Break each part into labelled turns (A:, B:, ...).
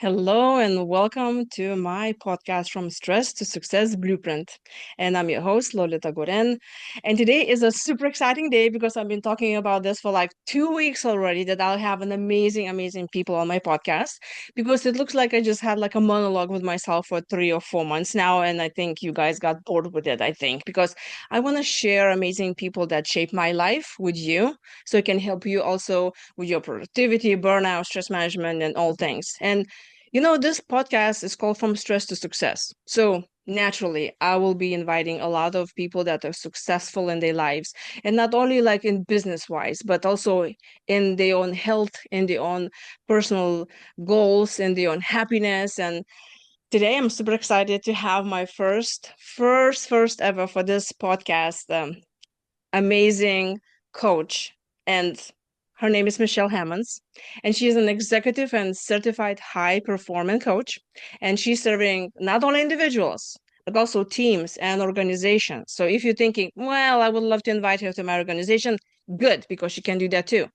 A: Hello and welcome to my podcast from Stress to Success Blueprint. And I'm your host, Lolita Goren. And today is a super exciting day because I've been talking about this for like 2 weeks already that I'll have an amazing people on my podcast because it looks like I just had like a monologue with myself for 3 or 4 months now. And I think you guys got bored with it, I think, because I want to share amazing people that shape my life with you so it can help you also with your productivity, burnout, stress management, and all things. And this podcast is called From Stress to Success. So naturally, I will be inviting a lot of people that are successful in their lives, and not only like in business wise, but also in their own health, in their own personal goals, in their own happiness. And today I'm super excited to have my first ever for this podcast, amazing coach, and her name is Michelle Hammons, and she is an executive and certified high performance coach, and she's serving not only individuals but also teams and organizations. So if you're thinking, well, I would love to invite her to my organization, good, because she can do that too.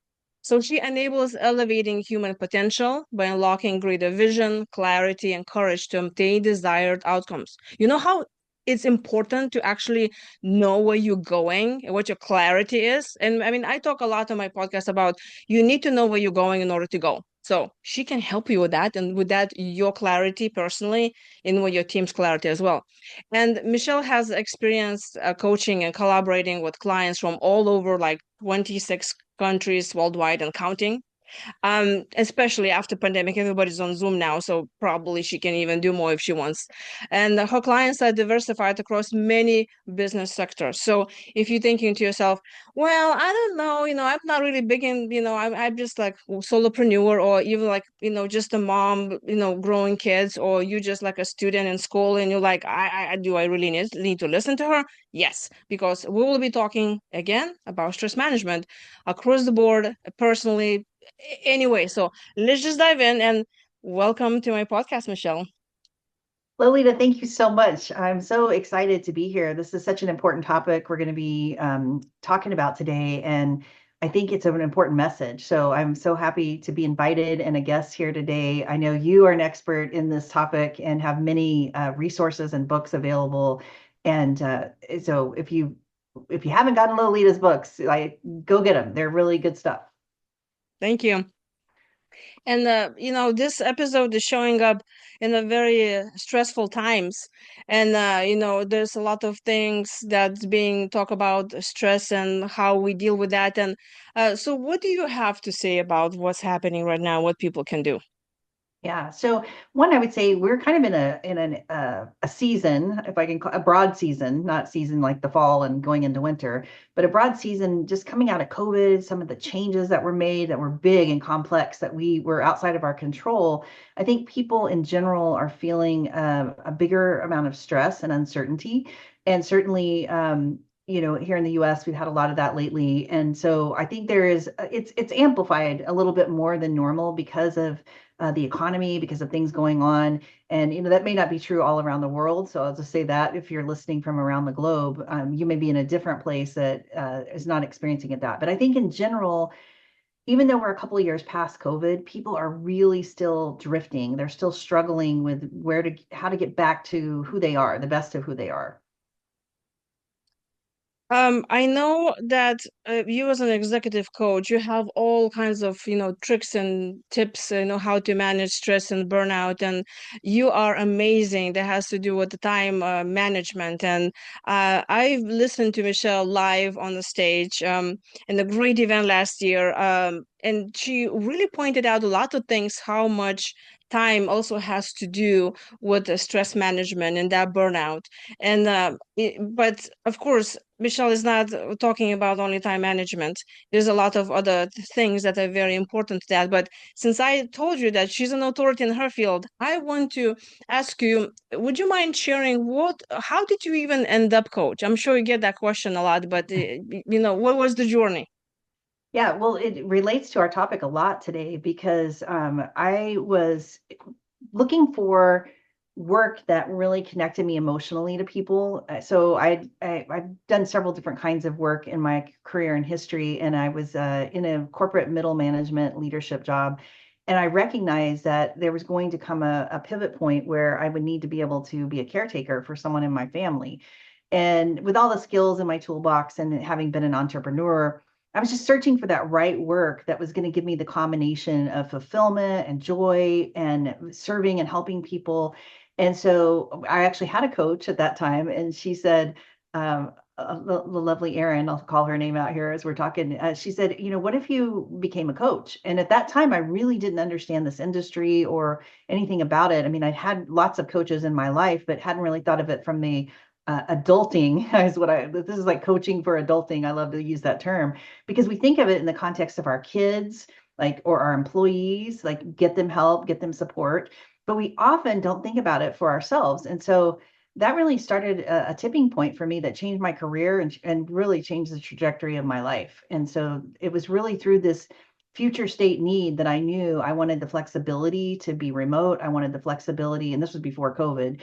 A: So she enables elevating human potential by unlocking greater vision, clarity, and courage to obtain desired outcomes. You know how it's important to actually know where you're going and what your clarity is. And I mean, I talk a lot on my podcast about you need to know where you're going in order to go. So she can help you with that, and with that, your clarity personally, and with your team's clarity as well. And Michelle has experience coaching and collaborating with clients from all over, like 26 countries worldwide and counting. Especially after pandemic, everybody's on Zoom now, so probably she can even do more if she wants. And her clients are diversified across many business sectors. So if you're thinking to yourself, well, I don't know, I'm not really big in, I'm just like solopreneur, or even like, just a mom, growing kids, or you just like a student in school and you're like, do I really need to listen to her? Yes, because we will be talking again about stress management across the board, personally. Anyway, so let's just dive in, and welcome to my podcast, Michelle.
B: Lolita, thank you so much. I'm so excited to be here. This is such an important topic we're going to be talking about today, and I think it's an important message. So I'm so happy to be invited and a guest here today. I know you are an expert in this topic and have many resources and books available. And so if you haven't gotten Lolita's books, go get them. They're really good stuff.
A: Thank you. And this episode is showing up in a very stressful times, and there's a lot of things that's being talked about stress and how we deal with that. And so, what do you have to say about what's happening right now? What people can do?
B: Yeah. So one, I would say we're kind of in a season, if I can call a broad season, not season like the fall and going into winter, but a broad season just coming out of COVID, some of the changes that were made that were big and complex that we were outside of our control. I think people in general are feeling a bigger amount of stress and uncertainty. And certainly, here in the US, we've had a lot of that lately. And so I think it's amplified a little bit more than normal because of the economy, because of things going on. And, that may not be true all around the world. So I'll just say that if you're listening from around the globe, you may be in a different place that is not experiencing it that. But I think in general, even though we're a couple of years past COVID, people are really still drifting. They're still struggling with how to get back to who they are, the best of who they are.
A: I know that you as an executive coach, you have all kinds of, tricks and tips, how to manage stress and burnout, and you are amazing. That has to do with the time management. And I've listened to Michelle live on the stage in a great event last year, and she really pointed out a lot of things, how much time also has to do with the stress management and that burnout. And but of course, Michelle is not talking about only time management. There's a lot of other things that are very important to that. But since I told you that she's an authority in her field, I want to ask you, would you mind sharing how did you even end up coach? I'm sure you get that question a lot, but what was the journey?
B: Yeah, well, it relates to our topic a lot today because I was looking for work that really connected me emotionally to people. So I've done several different kinds of work in my career and history, and I was in a corporate middle management leadership job. And I recognized that there was going to come a pivot point where I would need to be able to be a caretaker for someone in my family. And with all the skills in my toolbox and having been an entrepreneur, I was just searching for that right work that was going to give me the combination of fulfillment and joy and serving and helping people. And so I actually had a coach at that time, and she said, the lovely Erin, I'll call her name out here as we're talking. She said, what if you became a coach? And at that time, I really didn't understand this industry or anything about it. I mean, I'd had lots of coaches in my life, but hadn't really thought of it from the adulting is this is like coaching for adulting. I love to use that term because we think of it in the context of our kids, like, or our employees, like get them help, get them support, but we often don't think about it for ourselves. And so that really started a tipping point for me that changed my career and really changed the trajectory of my life. And so it was really through this future state need that I knew I wanted the flexibility to be remote. I wanted the flexibility, and this was before COVID,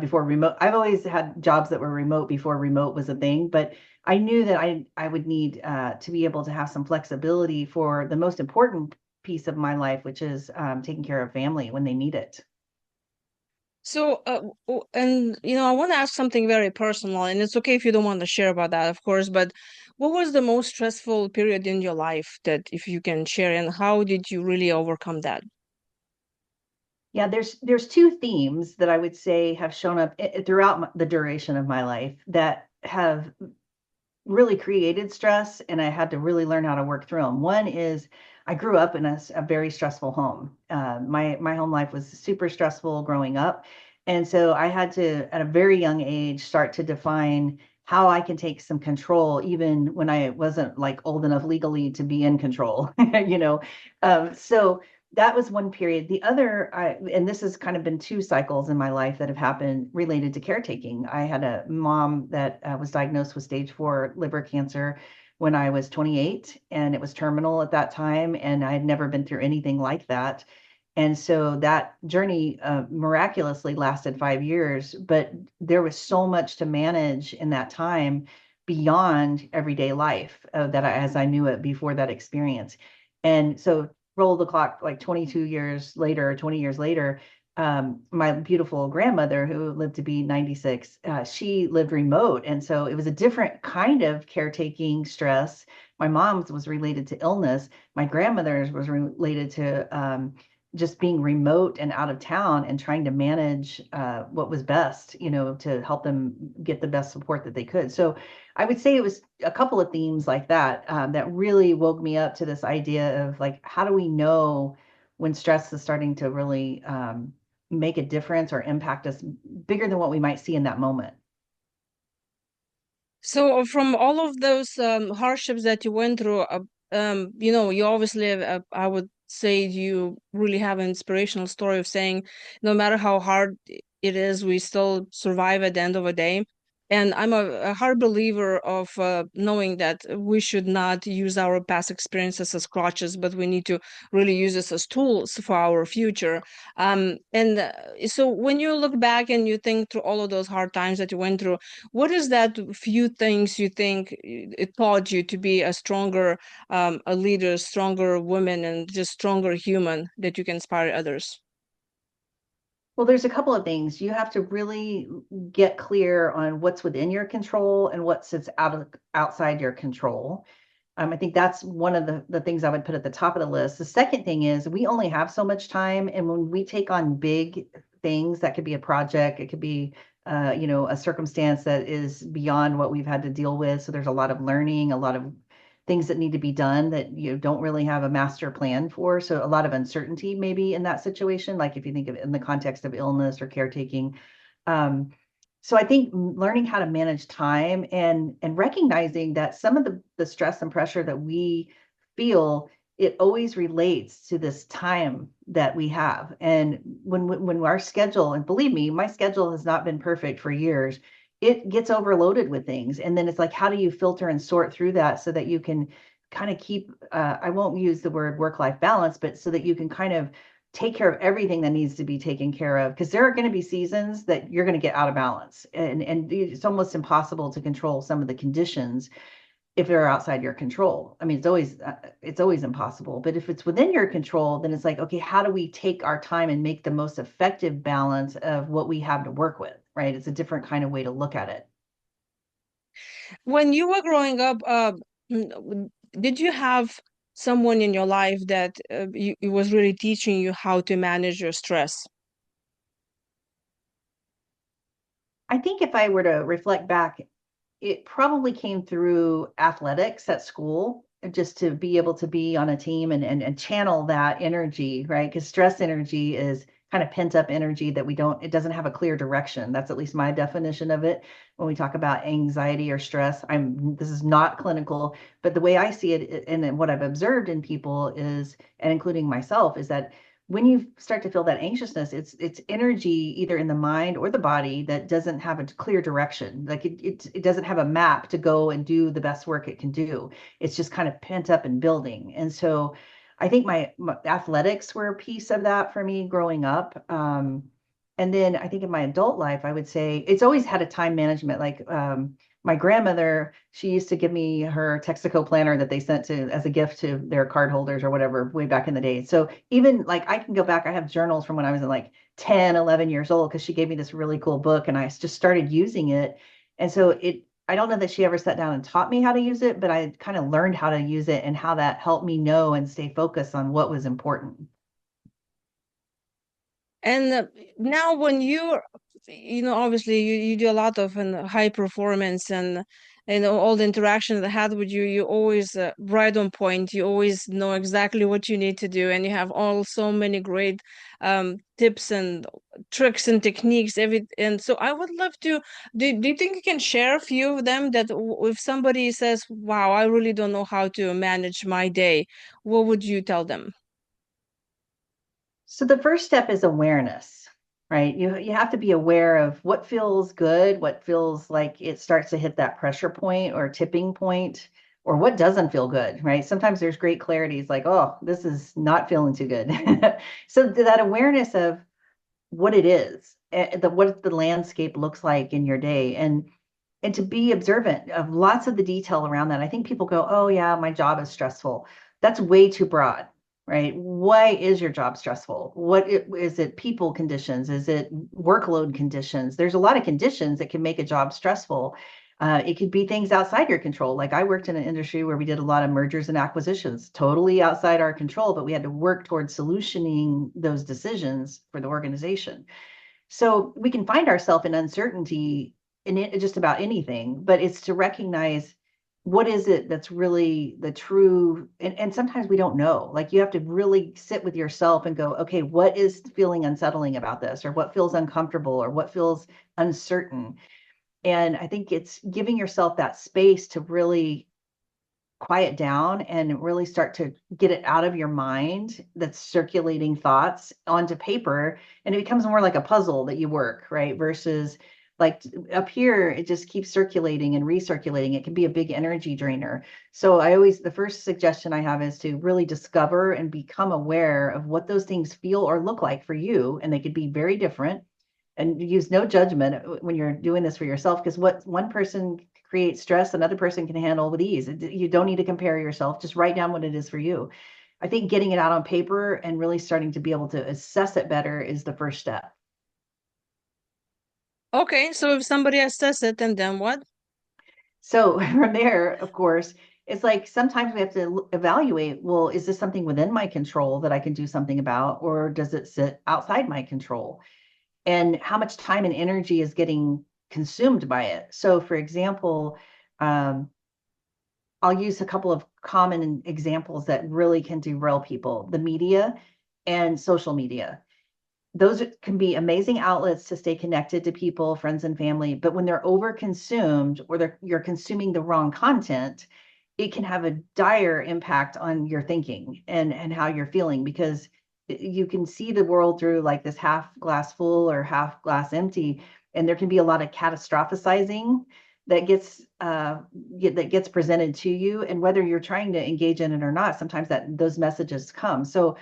B: before remote. I've always had jobs that were remote before remote was a thing, but I knew that I would need to be able to have some flexibility for the most important piece of my life, which is taking care of family when they need it.
A: So, and I want to ask something very personal, and it's okay if you don't want to share about that, of course, but what was the most stressful period in your life that if you can share, and how did you really overcome that?
B: Yeah, there's two themes that I would say have shown up throughout the duration of my life that have really created stress, and I had to really learn how to work through them. One is I grew up in a very stressful home. My home life was super stressful growing up, and so I had to, at a very young age, start to define how I can take some control, even when I wasn't like old enough legally to be in control. So that was one period. The other, and this has kind of been two cycles in my life that have happened related to caretaking. I had a mom that was diagnosed with stage 4 liver cancer when I was 28, and it was terminal at that time. And I had never been through anything like that. And so that journey miraculously lasted 5 years, but there was so much to manage in that time beyond everyday life as I knew it before that experience. And so roll the clock like 22 years later, 20 years later, my beautiful grandmother who lived to be 96, she lived remote. And so it was a different kind of caretaking stress. My mom's was related to illness. My grandmother's was related to just being remote and out of town and trying to manage what was best, to help them get the best support that they could. So I would say it was a couple of themes like that that really woke me up to this idea of like, how do we know when stress is starting to really make a difference or impact us bigger than what we might see in that moment?
A: So, from all of those hardships that you went through, you obviously, I would say you really have an inspirational story of saying, no matter how hard it is, we still survive at the end of the day. And I'm a hard believer of knowing that we should not use our past experiences as crutches, but we need to really use this as tools for our future. And so, when you look back and you think through all of those hard times that you went through, what is that few things you think it taught you to be a stronger a leader, stronger woman, and just stronger human that you can inspire others?
B: Well, there's a couple of things. You have to really get clear on what's within your control and what sits outside your control. I think that's one of the things I would put at the top of the list. The second thing is we only have so much time. And when we take on big things, that could be a project, it could be, a circumstance that is beyond what we've had to deal with. So there's a lot of learning, a lot of things that need to be done that you don't really have a master plan for. So a lot of uncertainty maybe in that situation, like if you think of it in the context of illness or caretaking. Um, so I think learning how to manage time and recognizing that some of the stress and pressure that we feel, it always relates to this time that we have. And when our schedule, and believe me, my schedule has not been perfect for years, it gets overloaded with things. And then it's like, how do you filter and sort through that so that you can kind of keep, I won't use the word work-life balance, but so that you can kind of take care of everything that needs to be taken care of, because there are going to be seasons that you're going to get out of balance, and it's almost impossible to control some of the conditions. if they're outside your control. I mean, it's always impossible. But if it's within your control, then it's like, okay, how do we take our time and make the most effective balance of what we have to work with, right? It's a different kind of way to look at it.
A: When you were growing up, did you have someone in your life that was really teaching you how to manage your stress?
B: I think if I were to reflect back, it probably came through athletics at school, just to be able to be on a team and channel that energy, right? Because stress energy is kind of pent up energy that it doesn't have a clear direction. That's at least my definition of it. When we talk about anxiety or stress, this is not clinical, but the way I see it and what I've observed in people is, and including myself, is that when you start to feel that anxiousness, it's energy either in the mind or the body that doesn't have a clear direction. Like it doesn't have a map to go and do the best work it can do. It's just kind of pent up and building. And so I think my athletics were a piece of that for me growing up. And then I think in my adult life, I would say it's always had a time management. Like my grandmother, she used to give me her Texaco planner that they sent to as a gift to their card holders or whatever way back in the day. So even like I can go back, I have journals from when I was in like 10, 11 years old because she gave me this really cool book and I just started using it. And so I don't know that she ever sat down and taught me how to use it, but I kind of learned how to use it and how that helped me know and stay focused on what was important.
A: And now when obviously you do a lot of high performance and all the interactions that I had with you, you always right on point. You always know exactly what you need to do, and you have all so many great tips and tricks and techniques. And so I would love to. Do you think you can share a few of them that if somebody says, "Wow, I really don't know how to manage my day," what would you tell them?
B: So the first step is awareness, right? You have to be aware of what feels good, what feels like it starts to hit that pressure point or tipping point, or what doesn't feel good, right? Sometimes there's great clarity. It's like, oh, this is not feeling too good. So that awareness of what it is, what the landscape looks like in your day, and to be observant of lots of the detail around that. I think people go, oh yeah, my job is stressful. That's way too broad, right? Why is your job stressful? Is it people conditions? Is it workload conditions? There's a lot of conditions that can make a job stressful. It could be things outside your control. Like I worked in an industry where we did a lot of mergers and acquisitions, totally outside our control, but we had to work towards solutioning those decisions for the organization. So we can find ourselves in uncertainty in just about anything, but it's to recognize what is it that's really the true, and sometimes we don't know. Like you have to really sit with yourself and go, okay, what is feeling unsettling about this, or what feels uncomfortable, or what feels uncertain? And I think it's giving yourself that space to really quiet down and really start to get it out of your mind that's circulating thoughts onto paper, and it becomes more like a puzzle that you work, right? Versus like up here it just keeps circulating and recirculating. It can be a big energy drainer. So the first suggestion I have is to really discover and become aware of what those things feel or look like for you, and they could be very different, and use no judgment when you're doing this for yourself, because what one person creates stress, another person can handle with ease. You don't need to compare yourself. Just write down what it is for you. I think getting it out on paper and really starting to be able to assess it better is the first step.
A: Okay, so if somebody assess it, and then what?
B: So from there, of course, it's like sometimes we have to evaluate, well, is this something within my control that I can do something about, or does it sit outside my control? And how much time and energy is getting consumed by it. So, for example, um, I'll use a couple of common examples that really can derail people: the media and social media. Those can be amazing outlets to stay connected to people, friends, and family. But when they're overconsumed, or you're consuming the wrong content, it can have a dire impact on your thinking and how you're feeling, because you can see the world through like this half glass full or half glass empty, and there can be a lot of catastrophizing that gets presented to you, and whether you're trying to engage in it or not, sometimes those messages come. So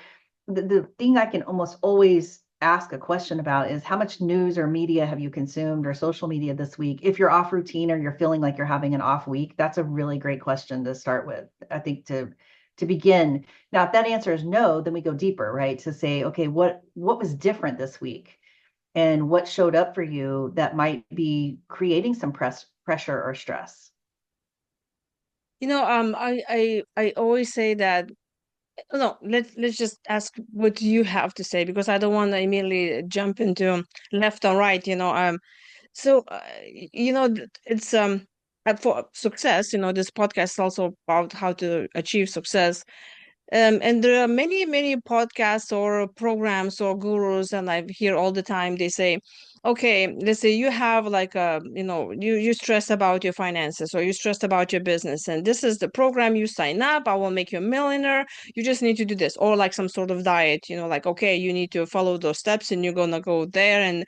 B: the thing I can almost always ask a question about is how much news or media have you consumed or social media this week? If you're off routine or you're feeling like you're having an off week, that's a really great question to start with. I think to begin. Now, if that answer is no, then we go deeper, right? To say, okay, what was different this week? And what showed up for you that might be creating some pressure or stress?
A: I always say that no, let's just ask what you have to say because I don't want to immediately jump into left or right, So, it's for success, this podcast is also about how to achieve success. And there are many, many podcasts or programs or gurus, and I hear all the time they say, okay, let's say you have like you stress about your finances or you stressed about your business, and this is the program you sign up. I will make you a millionaire. You just need to do this, or like some sort of diet, like okay, you need to follow those steps, and you're gonna go there, and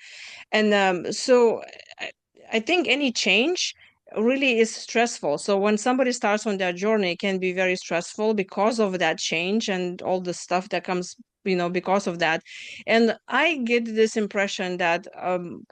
A: I, I think any change really is stressful. So when somebody starts on their journey, it can be very stressful because of that change and all the stuff that comes, because of that. And I get this impression that,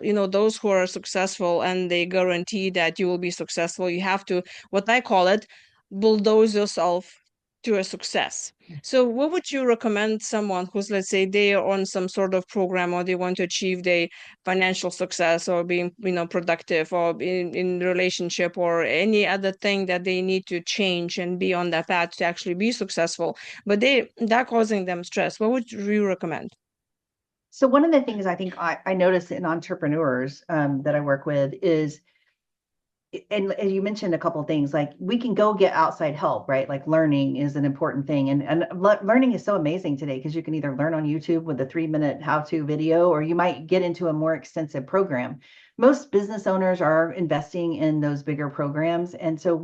A: those who are successful and they guarantee that you will be successful, you have to, what I call it, bulldoze yourself to a success. So what would you recommend someone who's, let's say, they are on some sort of program or they want to achieve their financial success or being productive or in relationship or any other thing that they need to change and be on that path to actually be successful, but that causing them stress? What would you recommend?
B: So one of the things I think I notice in entrepreneurs that I work with is, and as you mentioned a couple of things, like we can go get outside help, right? Like learning is an important thing. And learning is so amazing today because you can either learn on YouTube with a 3-minute how-to video, or you might get into a more extensive program. Most business owners are investing in those bigger programs. And so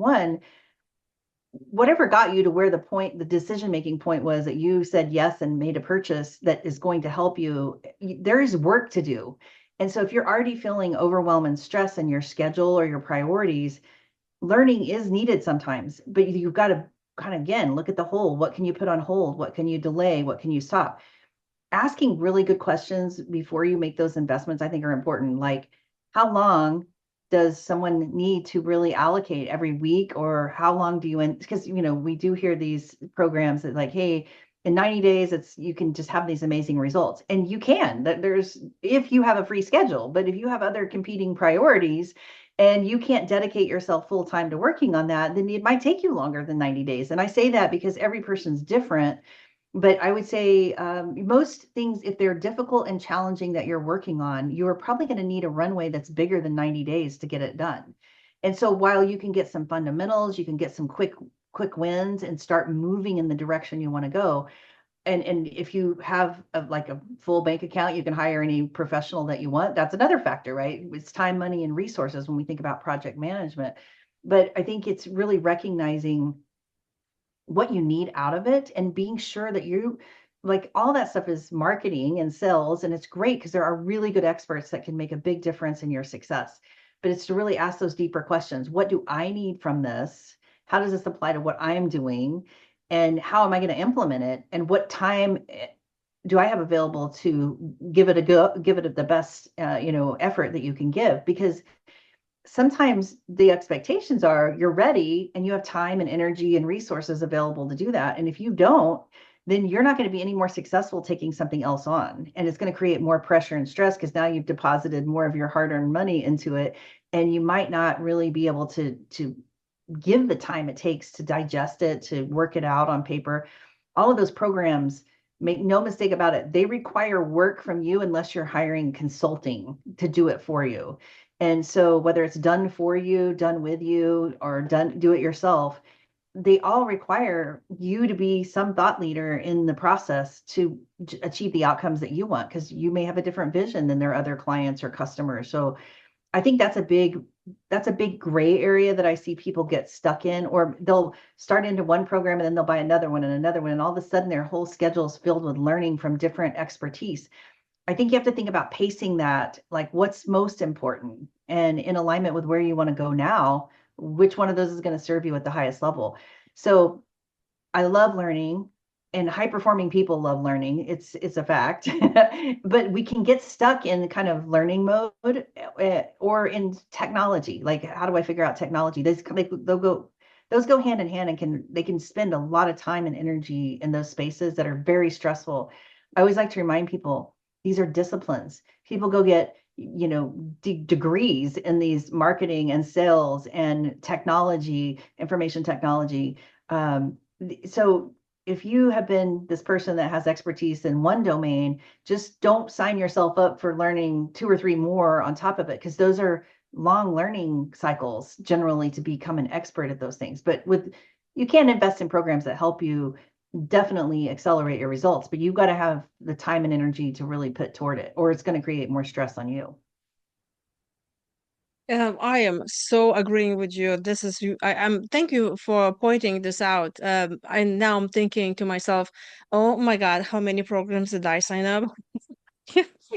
B: whatever got you to where the decision-making point was that you said yes and made a purchase that is going to help you, there is work to do. And so if you're already feeling overwhelm and stress in your schedule or your priorities, learning is needed sometimes, but you've got to kind of, again, look at the whole. What can you put on hold? What can you delay? What can you stop? Asking really good questions before you make those investments, I think, are important. Like, how long does someone need to really allocate every week, or how long do you, because we do hear these programs that like, hey, in 90 days you can just have these amazing results, and you can. That there's, if you have a free schedule, but if you have other competing priorities and you can't dedicate yourself full time to working on that, then it might take you longer than 90 days. And I say that because every person's different, but I would say most things, if they're difficult and challenging that you're working on, you're probably going to need a runway that's bigger than 90 days to get it done. And so while you can get some fundamentals, you can get some quick wins and start moving in the direction you want to go. And if you have like a full bank account, you can hire any professional that you want. That's another factor, right? It's time, money, and resources when we think about project management. But I think it's really recognizing what you need out of it and being sure that you, like, all that stuff is marketing and sales, and it's great because there are really good experts that can make a big difference in your success. But it's to really ask those deeper questions. What do I need from this? How does this apply to what I'm doing? And how am I going to implement it? And what time do I have available to give it a go, give it the best effort that you can give? Because sometimes the expectations are you're ready and you have time and energy and resources available to do that. And if you don't, then you're not going to be any more successful taking something else on. And it's going to create more pressure and stress because now you've deposited more of your hard-earned money into it. And you might not really be able to give the time it takes to digest it, to work it out on paper. All of those programs, make no mistake about it, they require work from you unless you're hiring consulting to do it for you. And so whether it's done for you, done with you, or do it yourself, they all require you to be some thought leader in the process to achieve the outcomes that you want, because you may have a different vision than their other clients or customers. So I think that's a big gray area that I see people get stuck in, or they'll start into one program and then they'll buy another one and another one, and all of a sudden their whole schedule is filled with learning from different expertise. I think you have to think about pacing that, like what's most important and in alignment with where you want to go now, which one of those is going to serve you at the highest level. So I love learning. and high performing people love learning. It's a fact. But we can get stuck in kind of learning mode, or in technology. Like, how do I figure out technology? Those go hand in hand, and they can spend a lot of time and energy in those spaces that are very stressful. I always like to remind people these are disciplines. People go get, degrees in these marketing and sales and technology, information technology. So if you have been this person that has expertise in one domain, just don't sign yourself up for learning two or three more on top of it, because those are long learning cycles generally to become an expert at those things. But you can invest in programs that help you definitely accelerate your results, but you've got to have the time and energy to really put toward it, or it's going to create more stress on you.
A: I am so agreeing with you. This is I'm thank you for pointing this out. And now I'm thinking to myself, oh my God, how many programs did I sign up?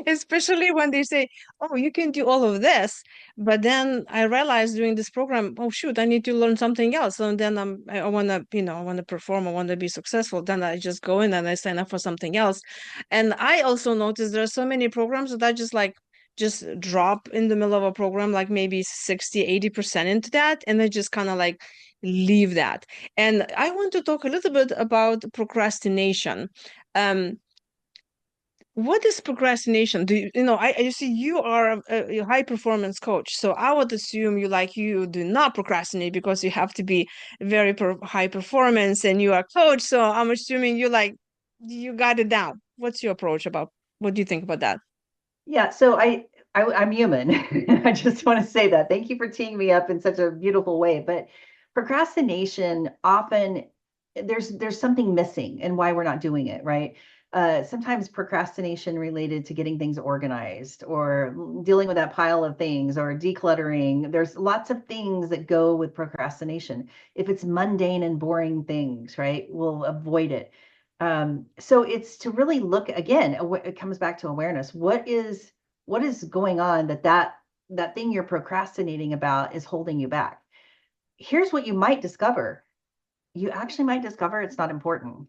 A: Especially when they say, "Oh, you can do all of this," but then I realized during this program, oh shoot, I need to learn something else. And then I want to, I want to perform, I want to be successful. Then I just go in and I sign up for something else. And I also noticed there are so many programs that I just drop in the middle of a program, like maybe 60, 80% into that, and I just kind of like leave that. And I want to talk a little bit about procrastination. Um, what is procrastination? Do you, you see you are a high performance coach, so I would assume you do not procrastinate because you have to be very high performance and you are a coach. So I'm assuming you got it down. What's your approach about? What do you think about that?
B: Yeah, so I'm human. I just want to say that. Thank you for teeing me up in such a beautiful way. But procrastination often, there's something missing in why we're not doing it, right? Sometimes procrastination related to getting things organized, or dealing with that pile of things, or decluttering. There's lots of things that go with procrastination. If it's mundane and boring things, right, we'll avoid it. So it's to really look again, it comes back to awareness. What is going on that thing you're procrastinating about is holding you back? Here's what you might discover. You actually might discover it's not important.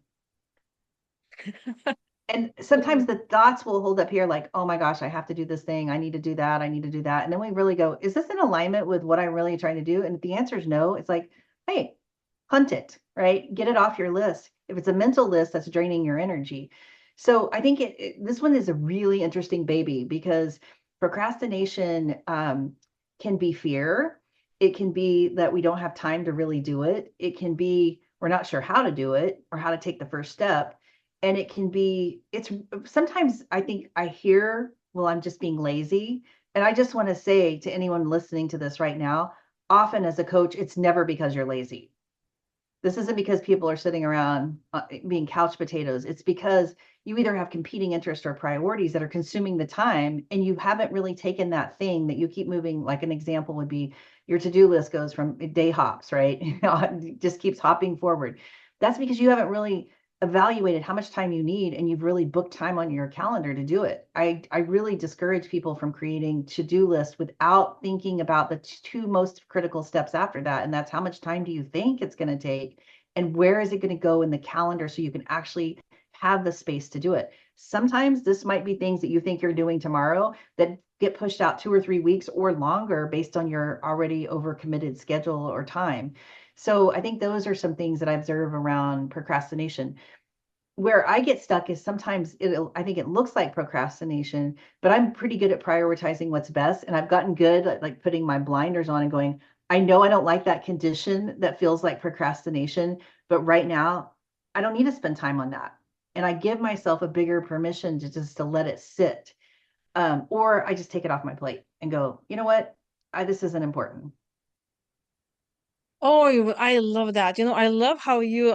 B: And sometimes the thoughts will hold up here like, oh my gosh, I have to do this thing. I need to do that. I need to do that. And then we really go, is this in alignment with what I'm really trying to do? And if the answer is no, it's like, hey, hunt it, right? Get it off your list. If it's a mental list, that's draining your energy. So I think this one is a really interesting baby, because procrastination can be fear. It can be that we don't have time to really do it. It can be we're not sure how to do it or how to take the first step. And it can be, it's sometimes I think I hear, well, I'm just being lazy. And I just want to say to anyone listening to this right now, often as a coach, it's never because you're lazy. This isn't because people are sitting around being couch potatoes. It's because you either have competing interests or priorities that are consuming the time, and you haven't really taken that thing that you keep moving. Like an example would be your to-do list goes from day hops, right? It just keeps hopping forward. That's because you haven't really evaluated how much time you need, and you've really booked time on your calendar to do it. I really discourage people from creating to-do lists without thinking about the two most critical steps after that. And that's, how much time do you think it's going to take? And where is it going to go in the calendar so you can actually have the space to do it? Sometimes this might be things that you think you're doing tomorrow that get pushed out 2 or 3 weeks or longer based on your already overcommitted schedule or time. So I think those are some things that I observe around procrastination. Where I get stuck is sometimes I think it looks like procrastination, but I'm pretty good at prioritizing what's best. And I've gotten good at like putting my blinders on and going, I know I don't like that condition that feels like procrastination, but right now I don't need to spend time on that. And I give myself a bigger permission to just to let it sit. Or I just take it off my plate and go, you know what? This isn't important.
A: Oh, I love that. I love how you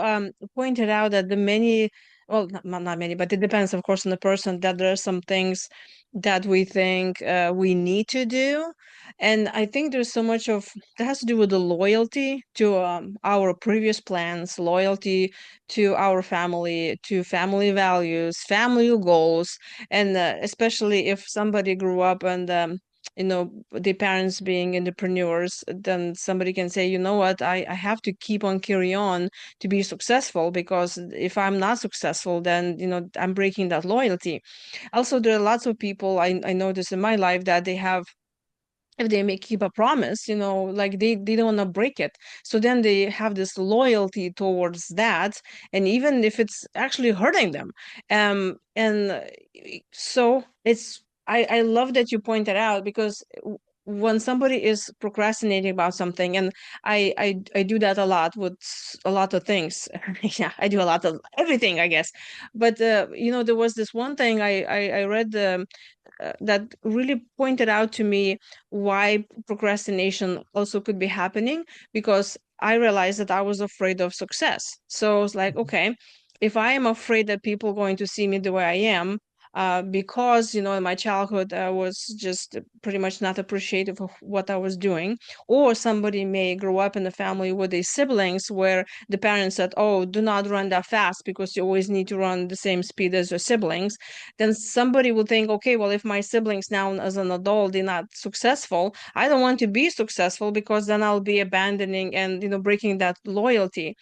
A: pointed out that the many, well, not many, but it depends, of course, on the person, that there are some things that we think we need to do. And I think there's so much of that has to do with the loyalty to our previous plans, loyalty to our family, to family values, family goals, and especially if somebody grew up and the parents being entrepreneurs, then somebody can say, you know what, I have to keep on carry on to be successful, because if I'm not successful, then I'm breaking that loyalty. Also, there are lots of people I notice in my life that they have, if they may keep a promise, like they don't want to break it. So then they have this loyalty towards that, and even if it's actually hurting them. And so I love that you pointed out, because when somebody is procrastinating about something, and I do that a lot with a lot of things. Yeah, I do a lot of everything, I guess. But there was this one thing I read, that really pointed out to me why procrastination also could be happening, because I realized that I was afraid of success. So it's like, okay, if I am afraid that people are going to see me the way I am, because in my childhood I was just pretty much not appreciative of what I was doing, or somebody may grow up in a family with their siblings where the parents said, "Oh, do not run that fast because you always need to run the same speed as your siblings." Then somebody will think, okay, well, if my siblings now as an adult they're not successful, I don't want to be successful, because then I'll be abandoning and breaking that loyalty.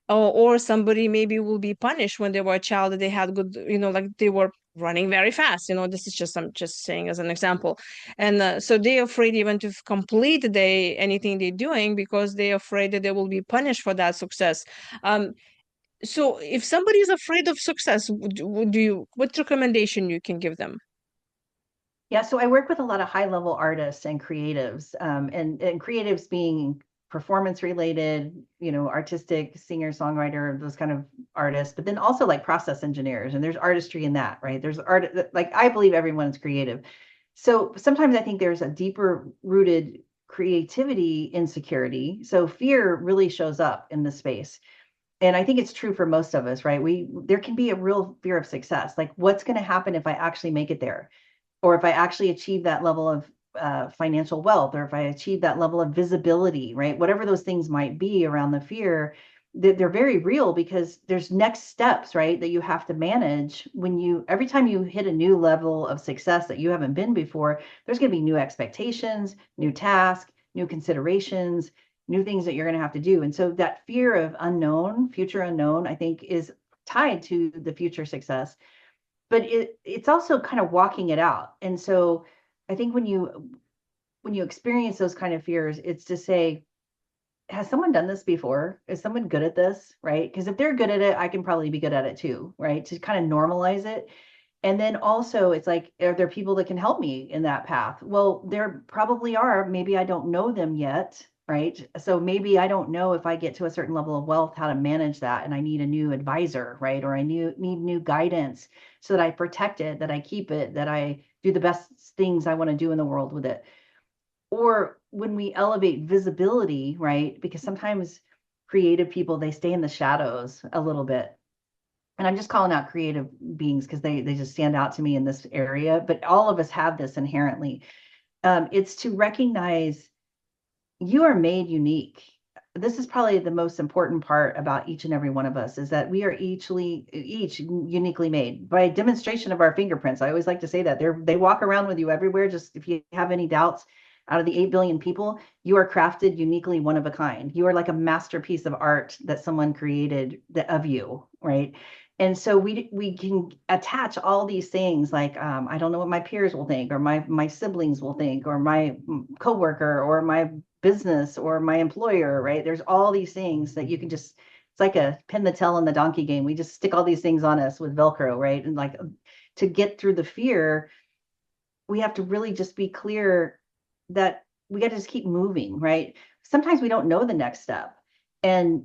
A: Or somebody maybe will be punished when they were a child, that they had good, like they were running very fast. This is just, I'm just saying as an example. And so they're afraid even to complete anything they're doing, because they're afraid that they will be punished for that success. So if somebody is afraid of success, what recommendation you can give them?
B: Yeah, so I work with a lot of high level artists and creatives, and creatives being performance related, artistic, singer, songwriter, those kind of artists, but then also like process engineers, and there's artistry in that, right? There's art, like I believe everyone's creative. So sometimes I think there's a deeper rooted creativity insecurity. So fear really shows up in the space. And I think it's true for most of us, right? There can be a real fear of success. Like, what's going to happen if I actually make it there? Or if I actually achieve that level of financial wealth, or if I achieve that level of visibility, right? Whatever those things might be around the fear, they're very real, because there's next steps, right? That you have to manage every time you hit a new level of success that you haven't been before, there's going to be new expectations, new tasks, new considerations, new things that you're going to have to do. And so that fear of unknown, future unknown, I think is tied to the future success, but it's also kind of walking it out. And so I think when you experience those kind of fears, it's to say, has someone done this before? Is someone good at this? Right? Because if they're good at it, I can probably be good at it too, right? To kind of normalize it. And then also it's like, are there people that can help me in that path? Well, there probably are. Maybe I don't know them yet, right? So maybe I don't know, if I get to a certain level of wealth, how to manage that. And I need a new advisor, right? Or I need new guidance, so that I protect it, that I keep it, that I do the best things I want to do in the world with it. Or when we elevate visibility, right? Because sometimes creative people, they stay in the shadows a little bit, and I'm just calling out creative beings because they just stand out to me in this area. But all of us have this inherently. It's to recognize you are made unique. This is probably the most important part about each and every one of us, is that we are each uniquely made by demonstration of our fingerprints. I always like to say that they walk around with you everywhere. Just if you have any doubts, out of the 8 billion people, you are crafted uniquely, one of a kind. You are like a masterpiece of art that someone created of you, right? And so we can attach all these things, like I don't know what my peers will think, or my siblings will think, or my coworker, or my business, or my employer, right? There's all these things that you can just, it's like a pin the tail on the donkey game. We just stick all these things on us with Velcro, right? And like, to get through the fear, we have to really just be clear that we got to just keep moving, right? Sometimes we don't know the next step. And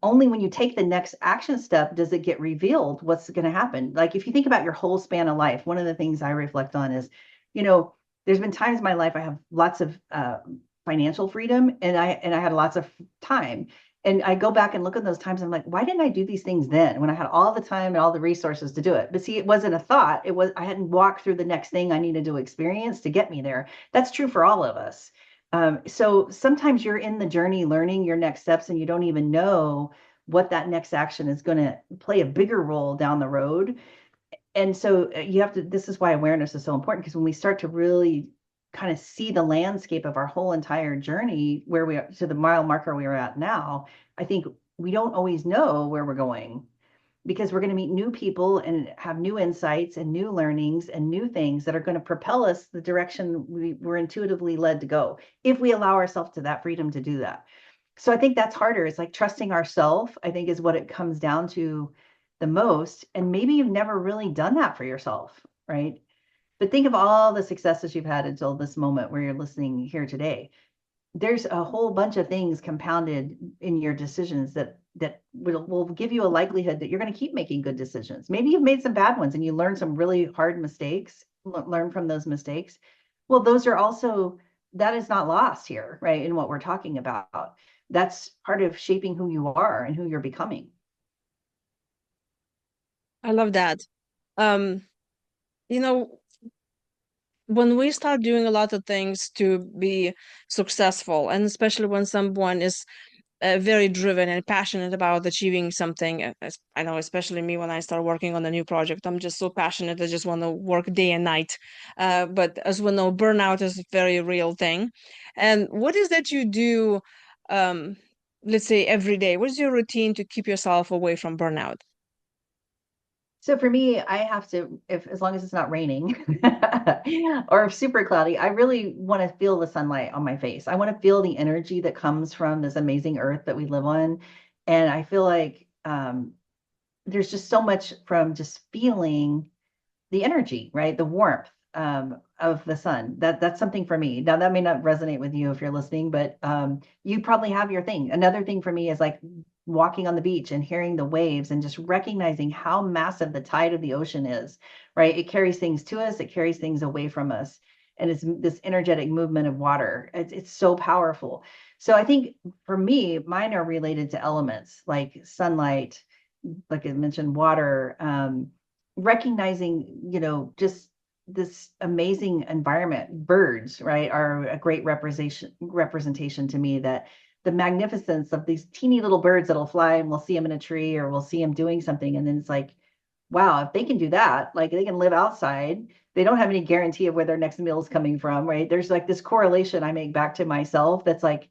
B: only when you take the next action step does it get revealed what's going to happen. Like, if you think about your whole span of life, one of the things I reflect on is, you know, there's been times in my life I have lots of financial freedom, and I had lots of time. And I go back and look at those times, and I'm like, why didn't I do these things then, when I had all the time and all the resources to do it? But see, it wasn't a thought. It was, I hadn't walked through the next thing I needed to experience to get me there. That's true for all of us. So sometimes you're in the journey learning your next steps, and you don't even know what that next action is going to play a bigger role down the road. And so you have to, this is why awareness is so important, because when we start to really kind of see the landscape of our whole entire journey where we are to the mile marker we are at now, I think we don't always know where we're going because we're going to meet new people and have new insights and new learnings and new things that are going to propel us the direction we're intuitively led to go if we allow ourselves to that freedom to do that. So I think that's harder. It's like trusting ourselves, I think, is what it comes down to the most. And maybe you've never really done that for yourself, right? But think of all the successes you've had until this moment where you're listening here today. There's a whole bunch of things compounded in your decisions that will give you a likelihood that you're going to keep making good decisions. Maybe you've made some bad ones and you learned some really hard mistakes, learn from those mistakes. Well, those are also, that is not lost here, right? In what we're talking about. That's part of shaping who you are and who you're becoming.
A: I love that. Um, you know, when we start doing a lot of things to be successful, and especially when someone is very driven and passionate about achieving something, I know, especially me, when I start working on a new project, I'm just so passionate. I just want to work day and night. But as we know, burnout is a very real thing. And what is that you do, um, let's say every day? What is your routine to keep yourself away from burnout?
B: So for me, I have to, if as long as it's not raining or if super cloudy, I really want to feel the sunlight on my face. I want to feel the energy that comes from this amazing earth that we live on. And I feel like there's just so much from just feeling the energy, right? The warmth of the sun. That's something for me. Now that may not resonate with you if you're listening, but you probably have your thing. Another thing for me is like walking on the beach and hearing the waves and just recognizing how massive the tide of the ocean is, right? It carries things to us, it carries things away from us. And it's this energetic movement of water. It's so powerful. So I think for me, mine are related to elements like sunlight, like I mentioned, water, recognizing, just this amazing environment. Birds, right, are a great representation to me, that the magnificence of these teeny little birds that'll fly and we'll see them in a tree or we'll see them doing something. And then it's like, wow, if they can do that, like they can live outside, they don't have any guarantee of where their next meal is coming from, right? There's like this correlation I make back to myself that's like,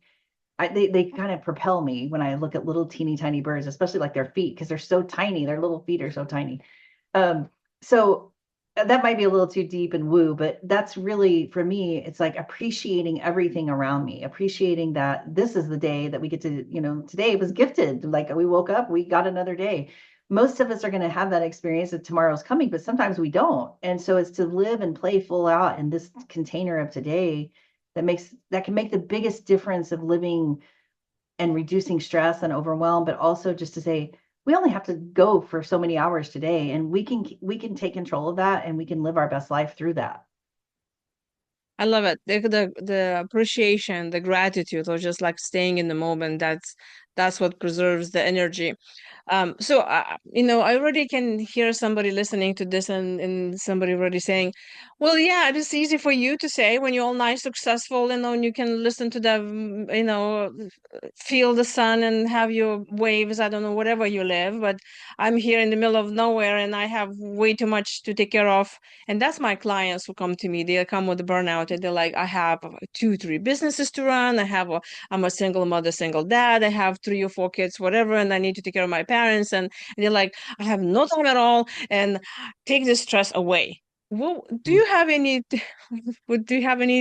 B: they kind of propel me when I look at little teeny tiny birds, especially like their feet, because they're so tiny. Their little feet are so tiny. Um, so that might be a little too deep and woo, but that's really for me, it's like appreciating everything around me, appreciating that this is the day that we get to, today was gifted. Like we woke up, we got another day. Most of us are going to have that experience that tomorrow's coming, but sometimes we don't. And so it's to live and play full out in this container of today that can make the biggest difference of living and reducing stress and overwhelm, but also just to say, we only have to go for so many hours today and we can take control of that and we can live our best life through that.
A: I love it. The appreciation, the gratitude, or just like staying in the moment. That's what preserves the energy. So I already can hear somebody listening to this, and somebody already saying, "Well, yeah, it is easy for you to say when you're all nice, successful, and you can listen to the, feel the sun and have your waves. I don't know, whatever you live, but I'm here in the middle of nowhere, and I have way too much to take care of." And that's my clients who come to me. They come with a burnout, and they're like, "I have two, three businesses to run. I'm a single mother, single dad. I have 3 or 4 kids, whatever, and I need to take care of my parents." And they're like, "I have no time at all, and take the stress away." Well, do you have any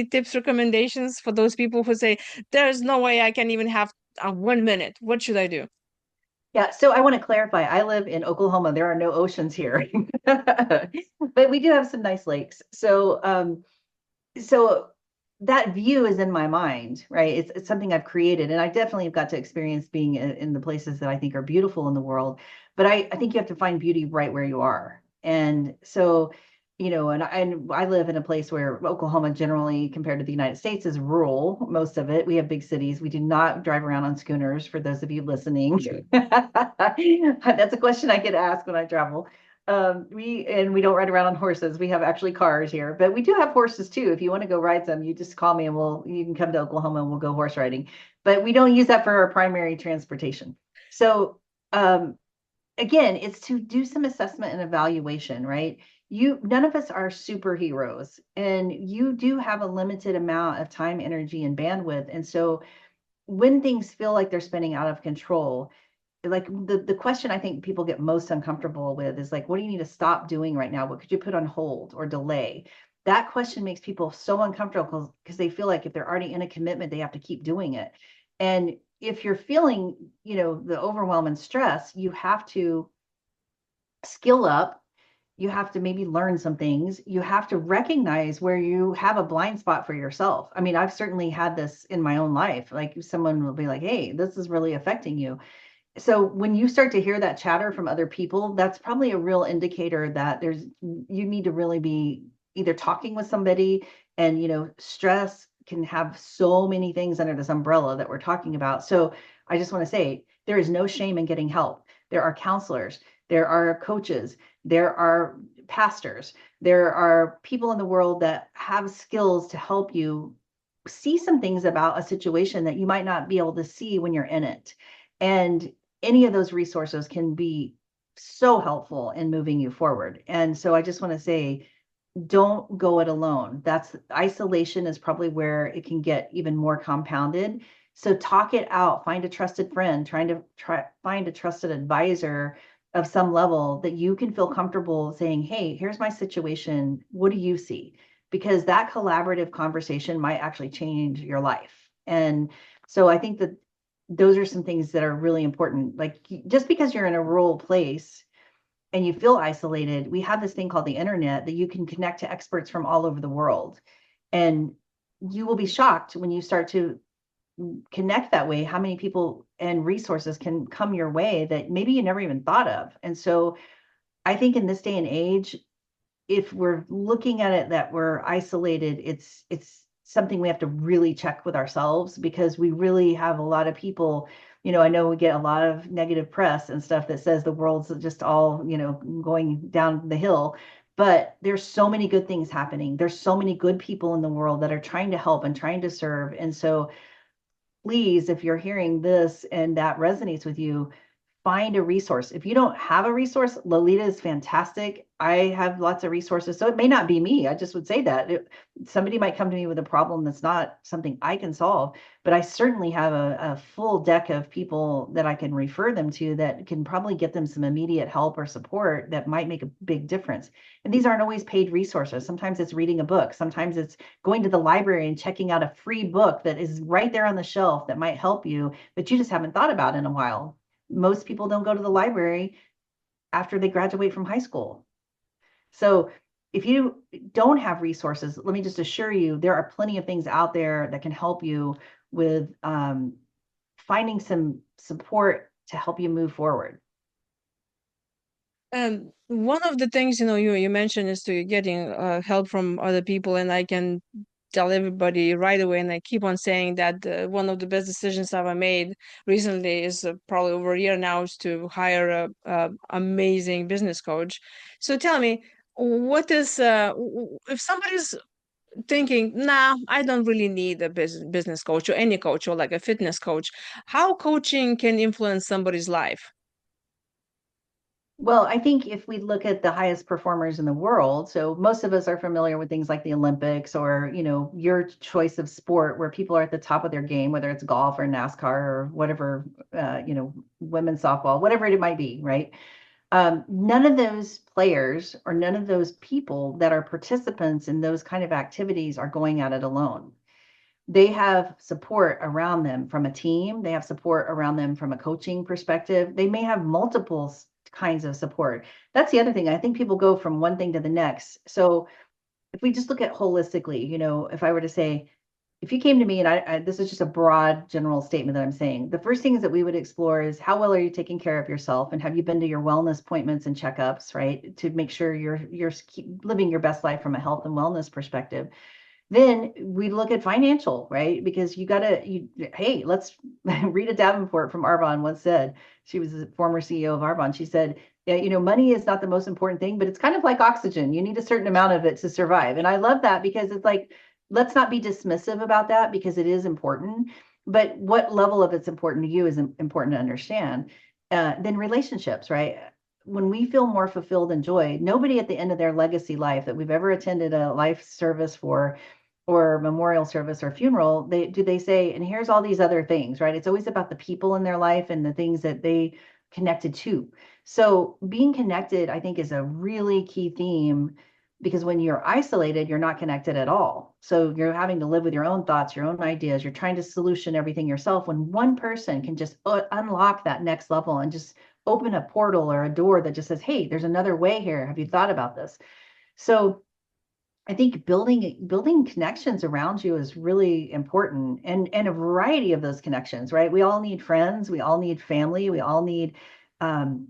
A: tips, recommendations for those people who say, "There's no way I can even have 1 minute. What should I do?"
B: Yeah, so I want to clarify. I live in Oklahoma. There are no oceans here, but we do have some nice lakes. So that view is in my mind, right? It's something I've created, and I definitely have got to experience being in the places that I think are beautiful in the world. But I think you have to find beauty right where you are. And so, and I live in a place where Oklahoma generally, compared to the United States, is rural, most of it. We have big cities. We do not drive around on schooners, for those of you listening. That's a question I get asked when I travel. We don't ride around on horses. We have actually cars here, but we do have horses too. If you want to go ride some, you just call me and you can come to Oklahoma and we'll go horse riding. But we don't use that for our primary transportation. So again, it's to do some assessment and evaluation, right? none of us are superheroes, and you do have a limited amount of time, energy, and bandwidth. And so when things feel like they're spinning out of control, like the question I think people get most uncomfortable with is like, what do you need to stop doing right now? What could you put on hold or delay? That question makes people so uncomfortable because they feel like if they're already in a commitment, they have to keep doing it. And if you're feeling, the overwhelm and stress, you have to skill up. You have to maybe learn some things. You have to recognize where you have a blind spot for yourself. I mean, I've certainly had this in my own life. Like someone will be like, hey, this is really affecting you. So when you start to hear that chatter from other people, that's probably a real indicator that you need to really be either talking with somebody. And stress can have so many things under this umbrella that we're talking about. So I just want to say there is no shame in getting help. There are counselors, there are coaches, there are pastors, there are people in the world that have skills to help you see some things about a situation that you might not be able to see when you're in it. And any of those resources can be so helpful in moving you forward. And so I just want to say, don't go it alone. That's isolation is probably where it can get even more compounded. So talk it out, find a trusted friend, find a trusted advisor of some level that you can feel comfortable saying, hey, here's my situation. What do you see? Because that collaborative conversation might actually change your life. And so I think that those are some things that are really important. Like just because you're in a rural place and you feel isolated, we have this thing called the internet that you can connect to experts from all over the world. And you will be shocked when you start to connect that way, how many people and resources can come your way that maybe you never even thought of. And so I think in this day and age, if we're looking at it that we're isolated, it's something we have to really check with ourselves, because we really have a lot of people, I know we get a lot of negative press and stuff that says the world's just all, going down the hill, but there's so many good things happening. There's so many good people in the world that are trying to help and trying to serve. And so please, if you're hearing this and that resonates with you, find a resource. If you don't have a resource, Lolita is fantastic. I have lots of resources. So it may not be me. I just would say that somebody might come to me with a problem that's not something I can solve, but I certainly have a full deck of people that I can refer them to that can probably get them some immediate help or support that might make a big difference. And these aren't always paid resources. Sometimes it's reading a book. Sometimes it's going to the library and checking out a free book that is right there on the shelf that might help you, but you just haven't thought about in a while. Most people don't go to the library after they graduate from high school. So if you don't have resources, let me just assure you, there are plenty of things out there that can help you with finding some support to help you move forward.
A: One of the things, you mentioned is to getting help from other people, and I can tell everybody right away, and I keep on saying that one of the best decisions I've made recently is probably over a year now is to hire a amazing business coach. So tell me, what is if somebody's thinking, nah, I don't really need a business coach or any coach or like a fitness coach, how coaching can influence somebody's life?
B: Well, I think if we look at the highest performers in the world, so most of us are familiar with things like the Olympics or, your choice of sport where people are at the top of their game, whether it's golf or NASCAR or whatever, women's softball, whatever it might be, right? None of those players or none of those people that are participants in those kind of activities are going at it alone. They have support around them from a team. They have support around them from a coaching perspective. They may have multiple kinds of support. That's the other thing. I think people go from one thing to the next. So if we just look at holistically, if I were to say, if you came to me and this is just a broad general statement that I'm saying, the first things that we would explore is how well are you taking care of yourself, and have you been to your wellness appointments and checkups, right, to make sure you're living your best life from a health and wellness perspective. Then we look at financial, right? Because hey, let's Rita Davenport from Arbonne once said, she was the former CEO of Arbonne. She said, yeah, money is not the most important thing, but it's kind of like oxygen. You need a certain amount of it to survive. And I love that, because it's like, let's not be dismissive about that, because it is important. But what level of it's important to you is important to understand. Then relationships, right? when we feel more fulfilled and joy, nobody at the end of their legacy life that we've ever attended a life service for or memorial service or funeral, they say, and here's all these other things, right? It's always about the people in their life and the things that they connected to. So being connected, I think, is a really key theme because when you're isolated, you're not connected at all. So you're having to live with your own thoughts, your own ideas. You're trying to solution everything yourself. When one person can just unlock that next level and just open a portal or a door that just says, hey, there's another way here. Have you thought about this? So I think building connections around you is really important, and a variety of those connections, right? We all need friends, we all need family, we all need um,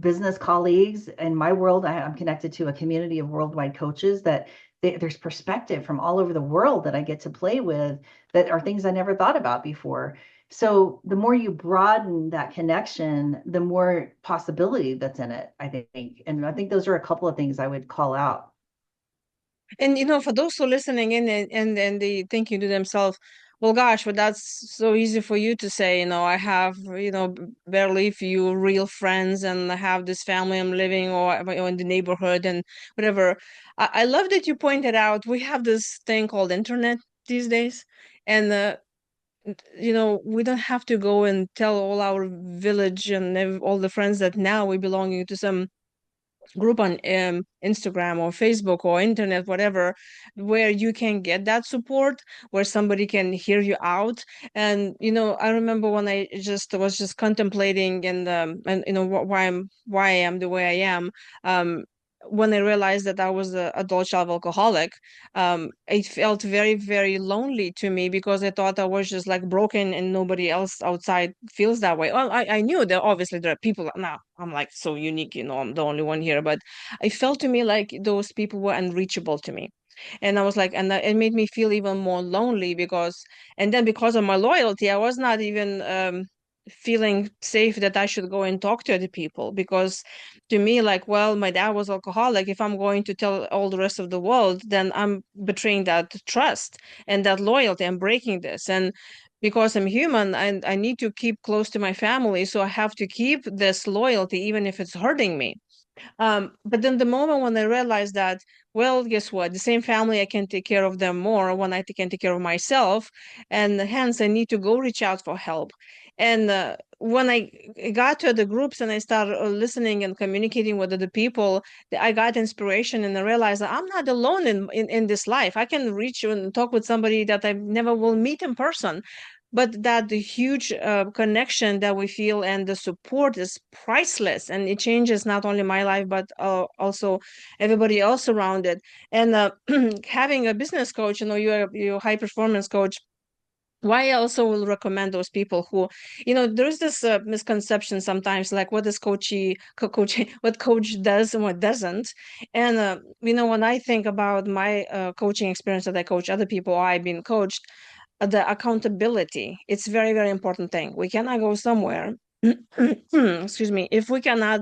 B: business colleagues. In my world, I'm connected to a community of worldwide coaches that there's perspective from all over the world that I get to play with that are things I never thought about before. So the more you broaden that connection, the more possibility that's in it, I think. And I think those are a couple of things I would call out.
A: And for those who are listening in and they thinking to themselves, well, gosh, but that's so easy for you to say, I have, barely few real friends and I have this family I'm living or in the neighborhood and whatever. I love that you pointed out we have this thing called internet these days. And we don't have to go and tell all our village and all the friends that now we belonging to some group on Instagram or Facebook or internet, whatever, where you can get that support, where somebody can hear you out. And I remember when I just was just contemplating and why I am the way I am. When I realized that I was an adult child alcoholic, it felt very, very lonely to me because I thought I was just like broken and nobody else outside feels that way. Well, I knew that obviously there are people now. I'm like so unique, I'm the only one here, but I felt to me like those people were unreachable to me. And I was like, and it made me feel even more lonely and then because of my loyalty, I was not even feeling safe that I should go and talk to other people because to me, like, well, my dad was alcoholic. If I'm going to tell all the rest of the world, then I'm betraying that trust and that loyalty. I'm breaking this. And because I'm human and I need to keep close to my family, so I have to keep this loyalty, even if it's hurting me. But then the moment when I realized that, well, guess what? The same family, I can take care of them more when can take care of myself, and hence I need to go reach out for help. And when I got to the groups and I started listening and communicating with other people, I got inspiration and I realized that I'm not alone in this life. I can reach and talk with somebody that I never will meet in person, but that the huge connection that we feel and the support is priceless, and it changes not only my life but also everybody else around it. And having a business coach, you're a high performance coach, why I also will recommend those people who, there's this misconception sometimes, like what does what coach does and what doesn't. And, when I think about my coaching experience that I coach other people, or I've been coached, the accountability, it's very, very important thing. We cannot go somewhere, excuse me, if we cannot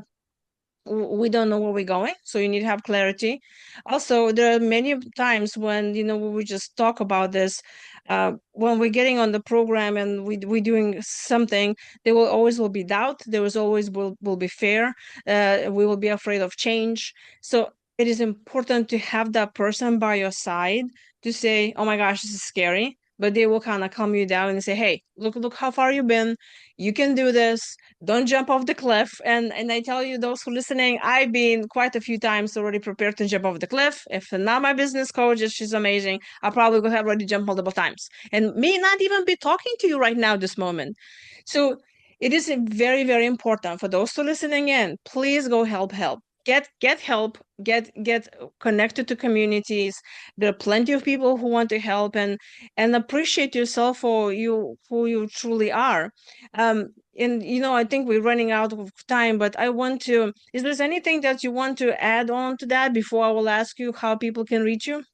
A: we don't know where we're going, so you need to have clarity. Also, there are many times when we just talk about this, when we're getting on the program and we're doing something, there will always will be doubt, there was always will be fear, we will be afraid of change. So it is important to have that person by your side to say, oh my gosh, this is scary, but they will kind of calm you down and say, hey, look how far you've been, you can do this, don't jump off the cliff. And I tell you, those who listening, I've been quite a few times already prepared to jump off the cliff. If not my business coach, if she's amazing, I probably would have already jumped multiple times and may not even be talking to you right now this moment. So it is very, very important for those who listening in, please go help. Get help, get connected to communities. There are plenty of people who want to help, and appreciate yourself for you who you truly are. And I think we're running out of time, but is there anything that you want to add on to that before I will ask you how people can reach you?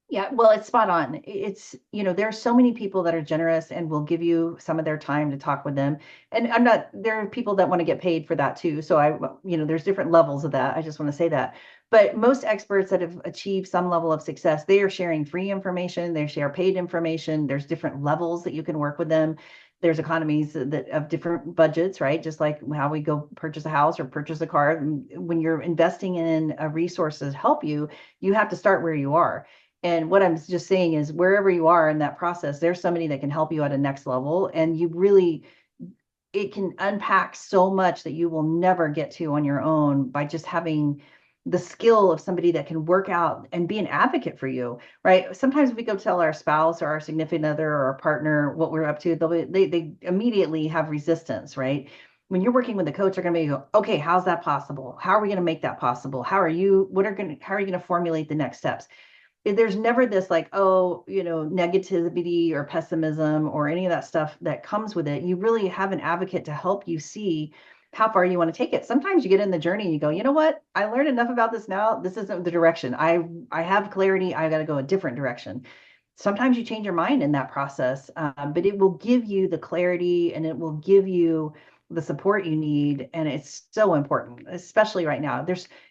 B: Yeah, well, it's spot on. It's, there are so many people that are generous and will give you some of their time to talk with them. And there are people that want to get paid for that too. So there's different levels of that. I just want to say that. But most experts that have achieved some level of success, they are sharing free information, they share paid information. There's different levels that you can work with them. there's economies that of different budgets, right? Just like how we go purchase a house or purchase a car. When you're investing in resources to help you, you have to start where you are. And what I'm just saying is wherever you are in that process, there's somebody that can help you at a next level. And you really, it can unpack so much that you will never get to on your own by just having the skill of somebody that can work out and be an advocate for you, right? Sometimes we go tell our spouse or our significant other or our partner what we're up to, they immediately have resistance, right? When you're working with a coach, they're going to be go, okay, how's that possible? How are we going to make that possible? How are you going to formulate the next steps? There's never this like, oh, negativity or pessimism or any of that stuff that comes with it. You really have an advocate to help you see how far you want to take it. Sometimes you get in the journey and you go, you know what? I learned enough about this now. This isn't the direction. I have clarity. I got to go a different direction. Sometimes you change your mind in that process, but it will give you the clarity and it will give you the support you need. And it's so important, especially right now.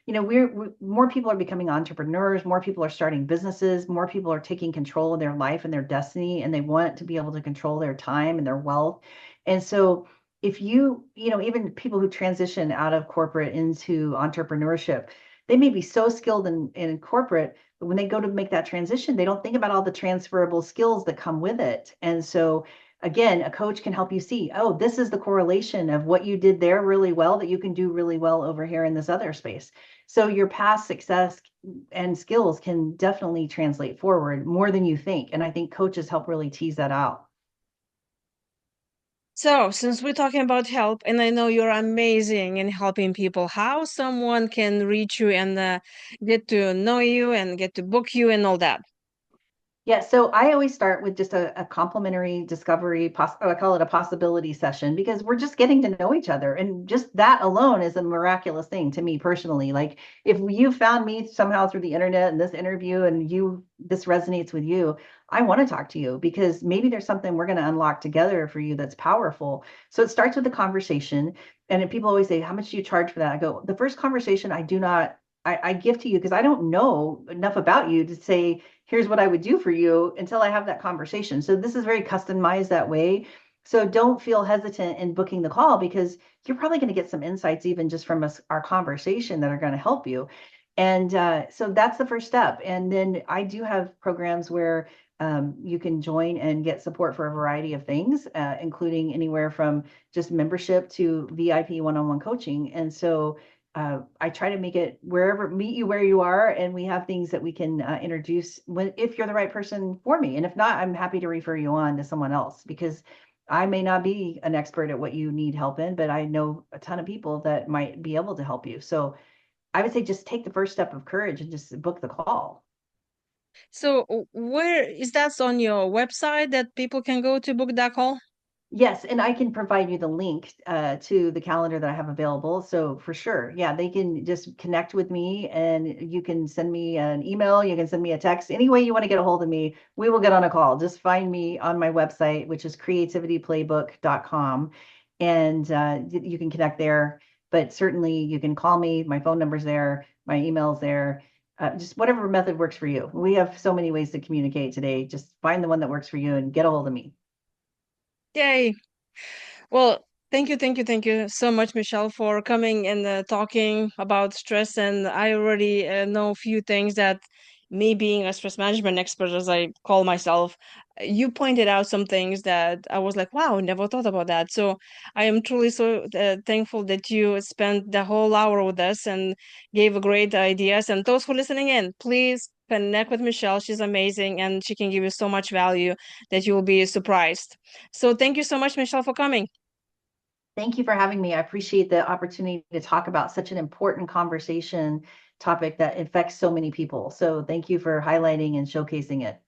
B: We're more people are becoming entrepreneurs, more people are starting businesses, more people are taking control of their life and their destiny, and they want to be able to control their time and their wealth. And so if even people who transition out of corporate into entrepreneurship, they may be so skilled in corporate, but when they go to make that transition, they don't think about all the transferable skills that come with it. And so again, a coach can help you see, oh, this is the correlation of what you did there really well that you can do really well over here in this other space. So your past success and skills can definitely translate forward more than you think. And I think coaches help really tease that out.
A: So, since we're talking about help, and I know you're amazing in helping people, how someone can reach you and get to know you and get to book you and all that?
B: Yeah, so I always start with just a complimentary discovery, I call it a possibility session, because we're just getting to know each other. And just that alone is a miraculous thing to me personally. Like if you found me somehow through the internet and this interview and this resonates with you, I want to talk to you because maybe there's something we're going to unlock together for you that's powerful. So it starts with a conversation. And people always say, how much do you charge for that? I go, the first conversation I do not, I give to you because I don't know enough about you to say, here's what I would do for you until I have that conversation. So this is very customized that way. So don't feel hesitant in booking the call because you're probably going to get some insights even just from our conversation that are going to help you. And so that's the first step. And then I do have programs where you can join and get support for a variety of things, including anywhere from just membership to VIP one-on-one coaching. And so I try to meet you where you are, and we have things that we can introduce if you're the right person for me. And if not, I'm happy to refer you on to someone else because I may not be an expert at what you need help in, but I know a ton of people that might be able to help you. So I would say just take the first step of courage and just book the call.
A: So, where is that on your website that people can go to book that call?
B: Yes, and I can provide you the link to the calendar that I have available. So for sure, yeah, they can just connect with me and you can send me an email, you can send me a text. Any way you want to get a hold of me, we will get on a call. Just find me on my website, which is creativityplaybook.com, and you can connect there. But certainly you can call me. My phone number's there, my email's there. Just whatever method works for you. We have so many ways to communicate today. Just find the one that works for you and get a hold of me.
A: Yay. Well, thank you so much, Michelle, for coming and talking about stress. And I already know a few things that me being a stress management expert, as I call myself, you pointed out some things that I was like, wow, never thought about that. So I am truly so thankful that you spent the whole hour with us and gave great ideas. And those who are listening in, please connect with Michelle. She's amazing and she can give you so much value that you will be surprised. So thank you so much, Michelle, for coming.
B: Thank you for having me. I appreciate the opportunity to talk about such an important conversation topic that affects so many people. So thank you for highlighting and showcasing it.